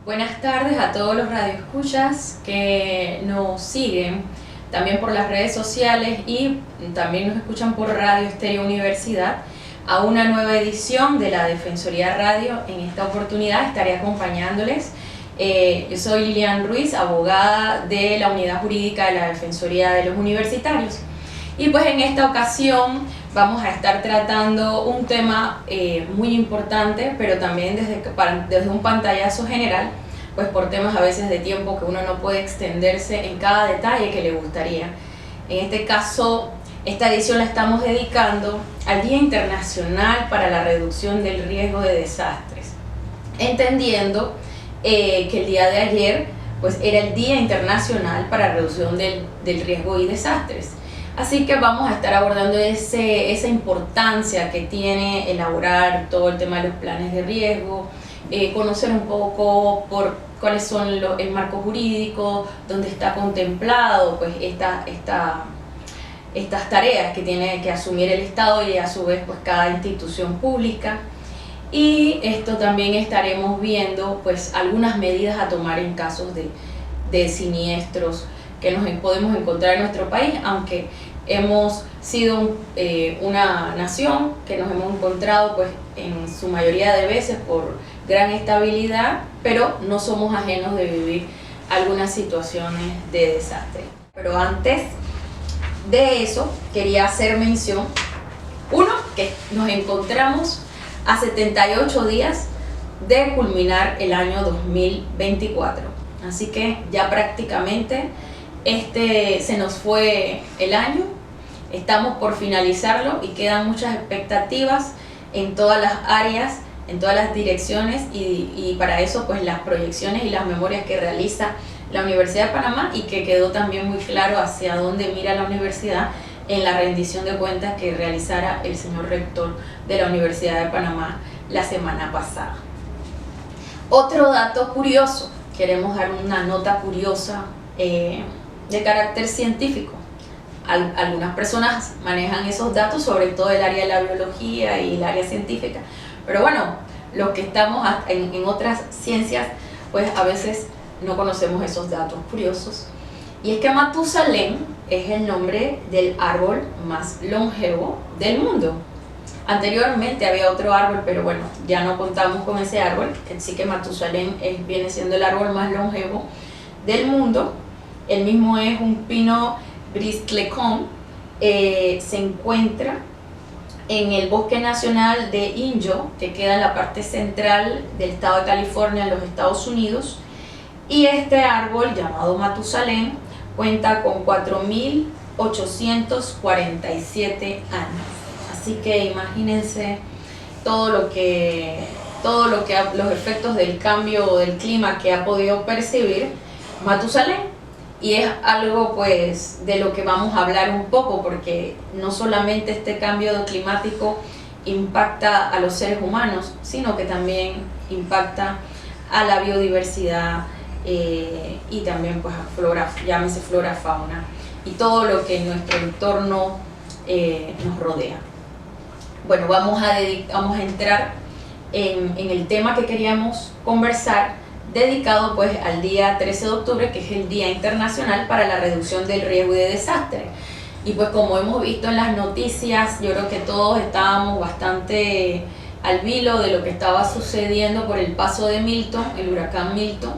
Buenas tardes a todos los radioescuchas que nos siguen también por las redes sociales y también nos escuchan por Radio Estéreo Universidad a una nueva edición de la Defensoría Radio. En esta oportunidad estaré acompañándoles. Yo soy Lilian Ruiz, abogada de la Unidad Jurídica de la Defensoría de los Universitarios. Y pues en esta ocasión vamos a estar tratando un tema muy importante, pero también desde un pantallazo general, pues por temas a veces de tiempo que uno no puede extenderse en cada detalle que le gustaría. En este caso, esta edición la estamos dedicando al Día Internacional para la Reducción del Riesgo de Desastres, entendiendo que el día de ayer pues era el Día Internacional para la Reducción del Riesgo y Desastres. Así que vamos a estar abordando esa importancia que tiene elaborar todo el tema de los planes de riesgo, conocer un poco por cuáles son el marco jurídico, donde está contemplado pues estas tareas que tiene que asumir el Estado y a su vez pues cada institución pública. Y esto también estaremos viendo pues algunas medidas a tomar en casos de siniestros que nos podemos encontrar en nuestro país, aunque hemos sido una nación que nos hemos encontrado pues en su mayoría de veces por gran estabilidad, pero no somos ajenos de vivir algunas situaciones de desastre. Pero antes de eso quería hacer mención, uno, que nos encontramos a 78 días de culminar el año 2024, así que ya prácticamente se nos fue el año, estamos por finalizarlo y quedan muchas expectativas en todas las áreas, en todas las direcciones y para eso pues las proyecciones y las memorias que realiza la Universidad de Panamá y que quedó también muy claro hacia dónde mira la universidad en la rendición de cuentas que realizara el señor rector de la Universidad de Panamá la semana pasada. Otro dato curioso, queremos dar una nota curiosa de carácter científico. Algunas personas manejan esos datos, sobre todo el área de la biología y el área científica, pero bueno, los que estamos en otras ciencias, pues a veces no conocemos esos datos curiosos. Y es que Matusalén es el nombre del árbol más longevo del mundo. Anteriormente había otro árbol, pero bueno, ya no contamos con ese árbol, así que Matusalén viene siendo el árbol más longevo del mundo. El mismo es un pino bristlecone, se encuentra en el Bosque Nacional de Inyo, que queda en la parte central del estado de California, en los Estados Unidos, y este árbol llamado Matusalén cuenta con 4.847 años. Así que imagínense los efectos del cambio del clima que ha podido percibir Matusalén. Y es algo pues de lo que vamos a hablar un poco, porque no solamente este cambio climático impacta a los seres humanos, sino que también impacta a la biodiversidad y también pues a flora, llámese flora, fauna y todo lo que en nuestro entorno nos rodea. Bueno, vamos a entrar en el tema que queríamos conversar, dedicado pues al día 13 de octubre, que es el Día Internacional para la Reducción del Riesgo y de Desastre. Y pues como hemos visto en las noticias, yo creo que todos estábamos bastante al vilo de lo que estaba sucediendo por el paso de Milton, el huracán Milton,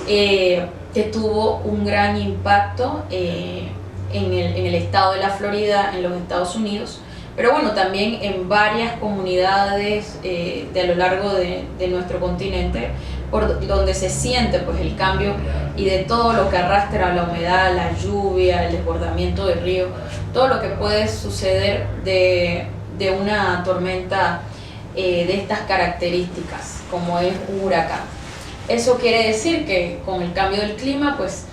que tuvo un gran impacto en el estado de la Florida, en los Estados Unidos, pero bueno, también en varias comunidades de a lo largo de nuestro continente, por donde se siente pues el cambio y de todo lo que arrastra la humedad, la lluvia, el desbordamiento del río, todo lo que puede suceder de una tormenta de estas características, como es un huracán. Eso quiere decir que con el cambio del clima, pues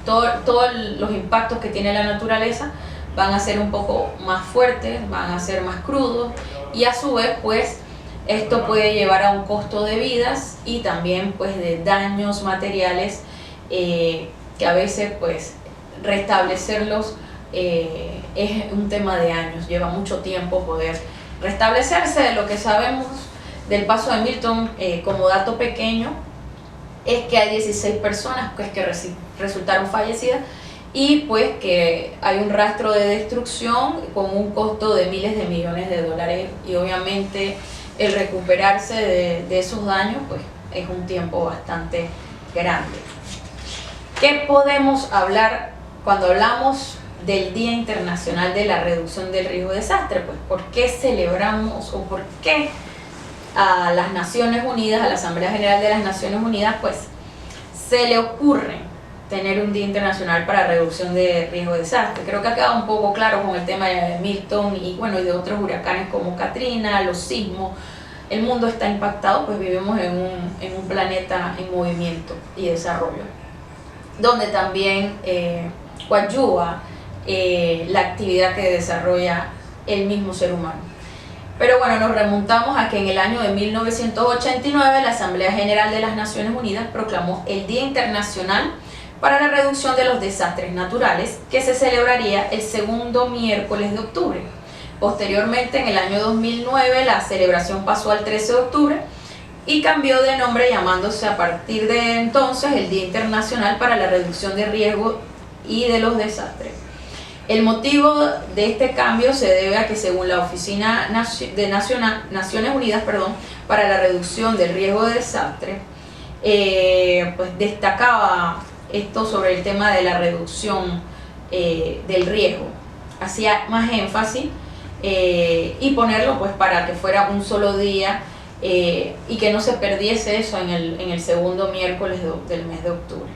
todos los impactos que tiene la naturaleza van a ser un poco más fuertes, van a ser más crudos y a su vez pues esto puede llevar a un costo de vidas y también pues de daños materiales que a veces pues restablecerlos es un tema de años, lleva mucho tiempo poder restablecerse. De lo que sabemos del paso de Milton, como dato pequeño, es que hay 16 personas pues, que resultaron fallecidas y pues que hay un rastro de destrucción con un costo de miles de millones de dólares, y obviamente el recuperarse de esos daños pues es un tiempo bastante grande. ¿Qué podemos hablar cuando hablamos del Día Internacional de la Reducción del Riesgo de Desastre? Pues ¿por qué celebramos o por qué a las Naciones Unidas, a la Asamblea General de las Naciones Unidas, pues se le ocurre tener un Día Internacional para la Reducción de Riesgo de Desastre? Creo que ha quedado un poco claro con el tema de Milton y bueno, y de otros huracanes como Katrina, los sismos. El mundo está impactado, pues vivimos en un planeta en movimiento y desarrollo, donde también coadyuva la actividad que desarrolla el mismo ser humano. Pero bueno, nos remontamos a que en el año de 1989 la Asamblea General de las Naciones Unidas proclamó el Día Internacional para la Reducción de los Desastres Naturales, que se celebraría el segundo miércoles de octubre. Posteriormente, en el año 2009, la celebración pasó al 13 de octubre y cambió de nombre, llamándose a partir de entonces el Día Internacional para la Reducción de Riesgo y de los Desastres. El motivo de este cambio se debe a que, según la Oficina de Naciones Unidas para la Reducción del Riesgo de Desastre, pues destacaba esto sobre el tema de la reducción del riesgo, hacía más énfasis y ponerlo pues para que fuera un solo día y que no se perdiese eso en el segundo miércoles del mes de octubre.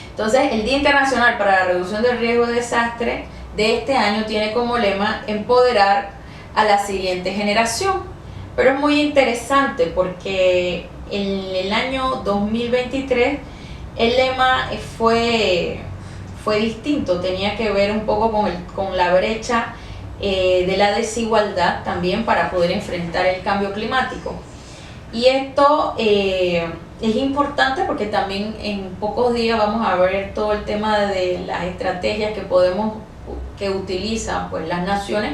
Entonces, el Día Internacional para la Reducción del Riesgo de Desastre de este año tiene como lema empoderar a la siguiente generación. Pero es muy interesante porque en el año 2023 el lema fue distinto, tenía que ver un poco con la brecha de la desigualdad también para poder enfrentar el cambio climático. Y esto es importante porque también en pocos días vamos a ver todo el tema de las estrategias que utilizan pues, las naciones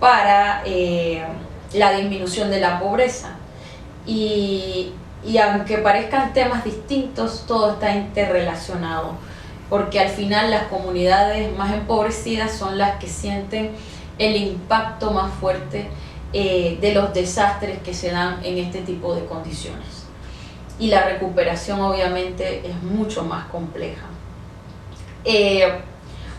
para la disminución de la pobreza. Y aunque parezcan temas distintos, todo está interrelacionado, porque al final las comunidades más empobrecidas son las que sienten el impacto más fuerte de los desastres que se dan en este tipo de condiciones. Y la recuperación obviamente es mucho más compleja.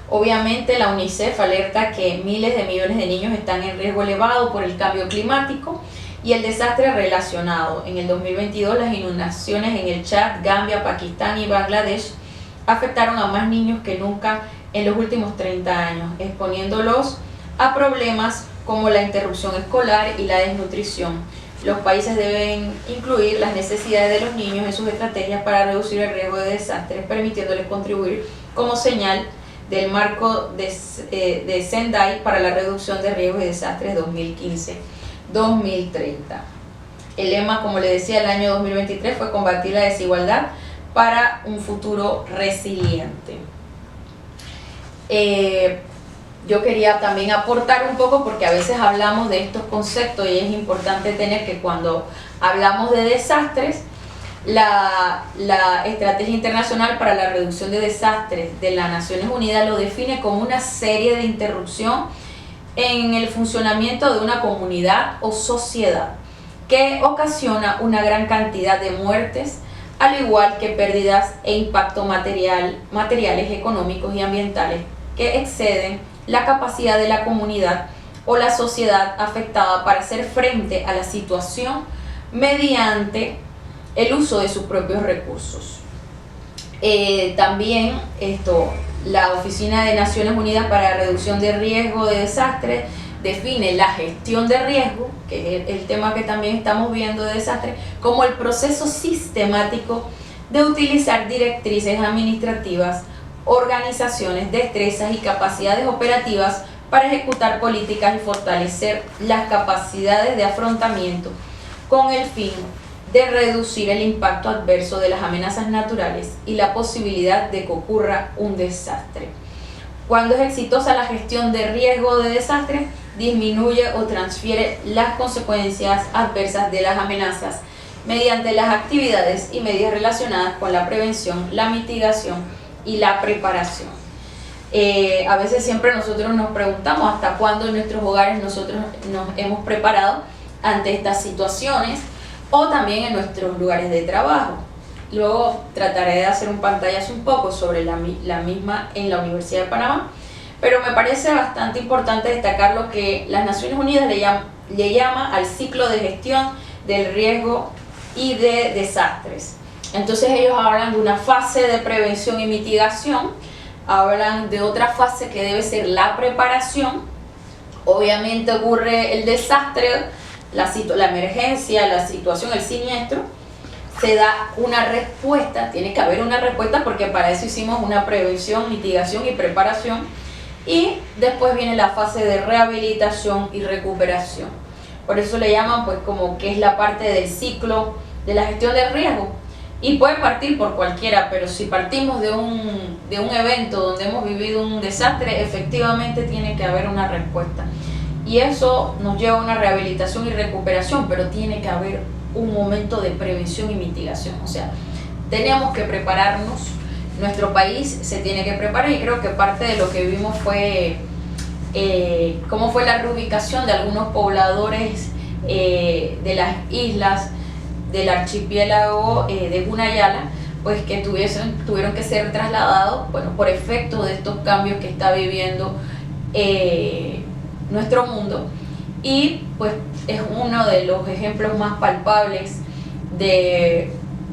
Obviamente la UNICEF alerta que miles de millones de niños están en riesgo elevado por el cambio climático y el desastre relacionado. En el 2022 las inundaciones en el Chad, Gambia, Pakistán y Bangladesh afectaron a más niños que nunca en los últimos 30 años, exponiéndolos a problemas como la interrupción escolar y la desnutrición. Los países deben incluir las necesidades de los niños en sus estrategias para reducir el riesgo de desastres, permitiéndoles contribuir como señal del marco de Sendai para la reducción de riesgos y desastres 2015-2030. El lema, como le decía, el año 2023 fue combatir la desigualdad para un futuro resiliente. Yo quería también aportar un poco porque a veces hablamos de estos conceptos y es importante tener que cuando hablamos de desastres, la Estrategia Internacional para la Reducción de Desastres de las Naciones Unidas lo define como una serie de interrupción en el funcionamiento de una comunidad o sociedad que ocasiona una gran cantidad de muertes, al igual que pérdidas e impacto materiales, económicos y ambientales que exceden la capacidad de la comunidad o la sociedad afectada para hacer frente a la situación mediante el uso de sus propios recursos. También la Oficina de Naciones Unidas para la Reducción de Riesgo de Desastres define la gestión de riesgo, que es el tema que también estamos viendo de desastre, como el proceso sistemático de utilizar directrices administrativas, organizaciones, destrezas y capacidades operativas para ejecutar políticas y fortalecer las capacidades de afrontamiento con el fin de reducir el impacto adverso de las amenazas naturales y la posibilidad de que ocurra un desastre. Cuando es exitosa la gestión de riesgo de desastre, disminuye o transfiere las consecuencias adversas de las amenazas mediante las actividades y medidas relacionadas con la prevención, la mitigación y la preparación. A veces siempre nosotros nos preguntamos hasta cuándo en nuestros hogares nosotros nos hemos preparado ante estas situaciones, o también en nuestros lugares de trabajo. Luego trataré de hacer un pantallazo un poco sobre la misma en la Universidad de Panamá, pero me parece bastante importante destacar lo que las Naciones Unidas le llama al ciclo de gestión del riesgo y de desastres. Entonces ellos hablan de una fase de prevención y mitigación, hablan de otra fase que debe ser la preparación. Obviamente ocurre el desastre, la emergencia, la situación, el siniestro, se da una respuesta, tiene que haber una respuesta porque para eso hicimos una prevención, mitigación y preparación, y después viene la fase de rehabilitación y recuperación. Por eso le llaman pues como que es la parte del ciclo de la gestión del riesgo, y puede partir por cualquiera, pero si partimos de un evento donde hemos vivido un desastre, efectivamente tiene que haber una respuesta. Y eso nos lleva a una rehabilitación y recuperación, pero tiene que haber un momento de prevención y mitigación. O sea, tenemos que prepararnos, nuestro país se tiene que preparar, y creo que parte de lo que vimos fue cómo fue la reubicación de algunos pobladores de las islas del archipiélago de Gunayala, pues que tuvieron que ser trasladados, bueno, por efecto de estos cambios que está viviendo nuestro mundo, y pues es uno de los ejemplos más palpables de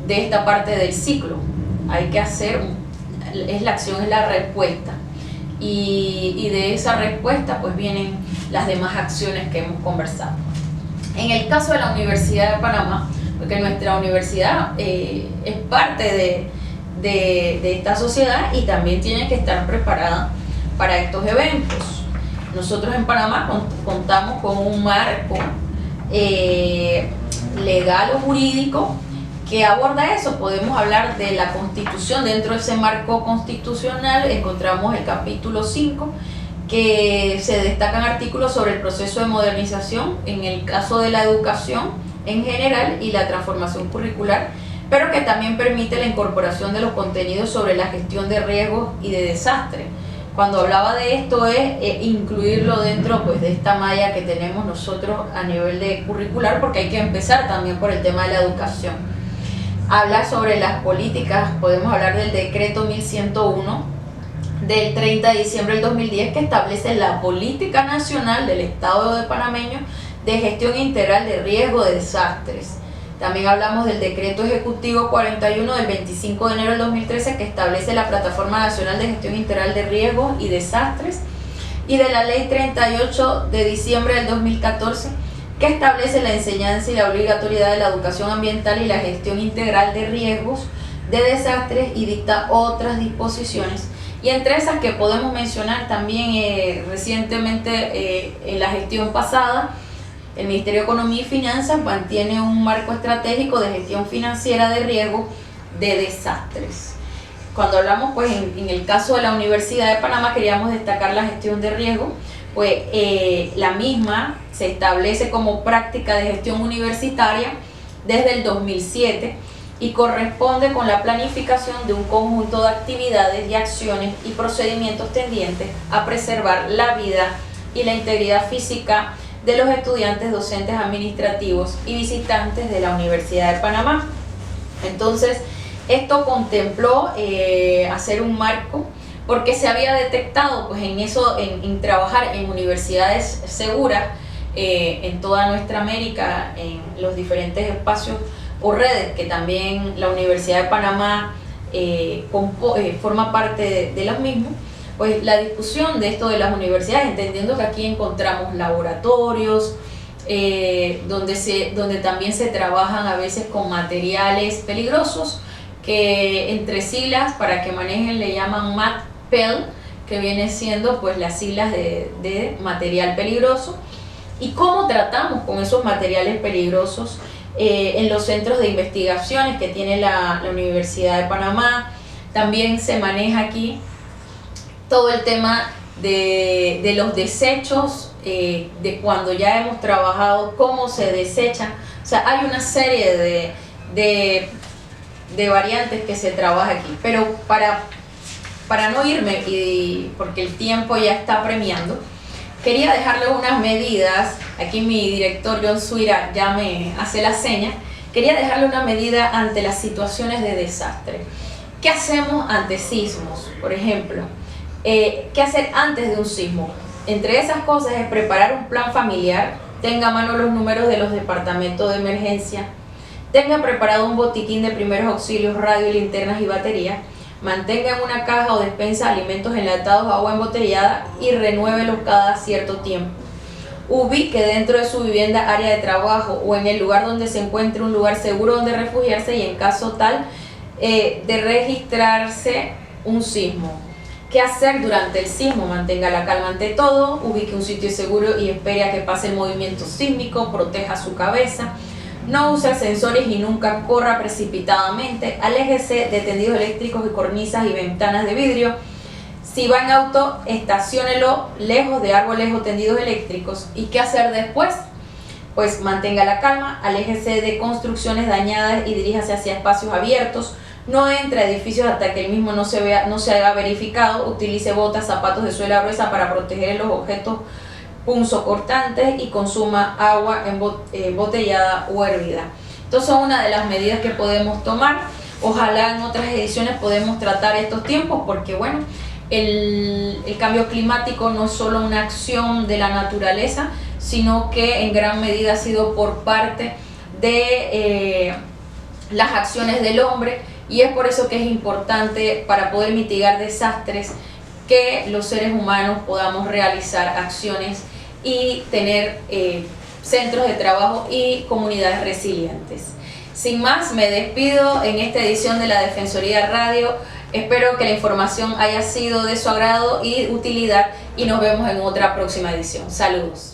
esta parte del ciclo. Hay que hacer, es la acción, es la respuesta, y de esa respuesta pues vienen las demás acciones que hemos conversado. En el caso de la Universidad de Panamá, porque nuestra universidad es parte de esta sociedad y también tiene que estar preparada para estos eventos. Nosotros en Panamá contamos con un marco legal o jurídico que aborda eso. Podemos hablar de la Constitución. Dentro de ese marco constitucional encontramos el capítulo 5, que se destacan artículos sobre el proceso de modernización en el caso de la educación en general y la transformación curricular, pero que también permite la incorporación de los contenidos sobre la gestión de riesgos y de desastres. Cuando hablaba de esto es incluirlo dentro pues, de esta malla que tenemos nosotros a nivel de curricular, porque hay que empezar también por el tema de la educación. Habla sobre las políticas, podemos hablar del decreto 1101 del 30 de diciembre del 2010, que establece la política nacional del Estado de Panameño de gestión integral de riesgo de desastres. También hablamos del decreto ejecutivo 41 del 25 de enero del 2013, que establece la Plataforma Nacional de Gestión Integral de Riesgos y Desastres, y de la Ley 38 de diciembre del 2014, que establece la enseñanza y la obligatoriedad de la educación ambiental y la gestión integral de riesgos de desastres, y dicta otras disposiciones. Y entre esas que podemos mencionar también recientemente en la gestión pasada, el Ministerio de Economía y Finanzas mantiene un marco estratégico de gestión financiera de riesgo de desastres. Cuando hablamos, pues en el caso de la Universidad de Panamá, queríamos destacar la gestión de riesgo, pues la misma se establece como práctica de gestión universitaria desde el 2007 y corresponde con la planificación de un conjunto de actividades y acciones y procedimientos tendientes a preservar la vida y la integridad física de los estudiantes, docentes, administrativos y visitantes de la Universidad de Panamá. Entonces, esto contempló hacer un marco, porque se había detectado pues en trabajar en universidades seguras en toda nuestra América, en los diferentes espacios o redes que también la Universidad de Panamá forma parte de los mismos. Pues la discusión de esto de las universidades, entendiendo que aquí encontramos laboratorios, donde también se trabajan a veces con materiales peligrosos, que entre siglas para que manejen le llaman MATPEL, que viene siendo pues las siglas de material peligroso, y cómo tratamos con esos materiales peligrosos en los centros de investigaciones que tiene la Universidad de Panamá. También se maneja aquí todo el tema de los desechos de cuando ya hemos trabajado, cómo se desecha. O sea, hay una serie de variantes que se trabaja aquí, pero para no irme, y porque el tiempo ya está premiando, quería dejarles unas medidas. Aquí mi director John Suira ya me hace la seña. Quería dejarle una medida ante las situaciones de desastre. ¿Qué hacemos ante sismos? Por ejemplo, ¿qué hacer antes de un sismo? Entre esas cosas es preparar un plan familiar, tenga a mano los números de los departamentos de emergencia, tenga preparado un botiquín de primeros auxilios, radio, linternas y baterías, mantenga en una caja o despensa alimentos enlatados, agua embotellada y renuévelos cada cierto tiempo. Ubique dentro de su vivienda, área de trabajo o en el lugar donde se encuentre un lugar seguro donde refugiarse y en caso tal de registrarse un sismo. ¿Qué hacer durante el sismo? Mantenga la calma ante todo, ubique un sitio seguro y espere a que pase el movimiento sísmico, proteja su cabeza, no use ascensores y nunca corra precipitadamente, aléjese de tendidos eléctricos y cornisas y ventanas de vidrio. Si va en auto, estaciónelo lejos de árboles o tendidos eléctricos. ¿Y qué hacer después? Pues mantenga la calma, aléjese de construcciones dañadas y diríjase hacia espacios abiertos. No entre a edificios hasta que el mismo no se haya verificado. Utilice botas, zapatos de suela gruesa para proteger los objetos punzocortantes y consuma agua embotellada o hervida. Entonces son una de las medidas que podemos tomar. Ojalá en otras ediciones podemos tratar estos tiempos, porque bueno, el cambio climático no es solo una acción de la naturaleza, sino que en gran medida ha sido por parte de las acciones del hombre, y es por eso que es importante, para poder mitigar desastres, que los seres humanos podamos realizar acciones y tener centros de trabajo y comunidades resilientes. Sin más, me despido en esta edición de la Defensoría Radio. Espero que la información haya sido de su agrado y utilidad, y nos vemos en otra próxima edición. Saludos.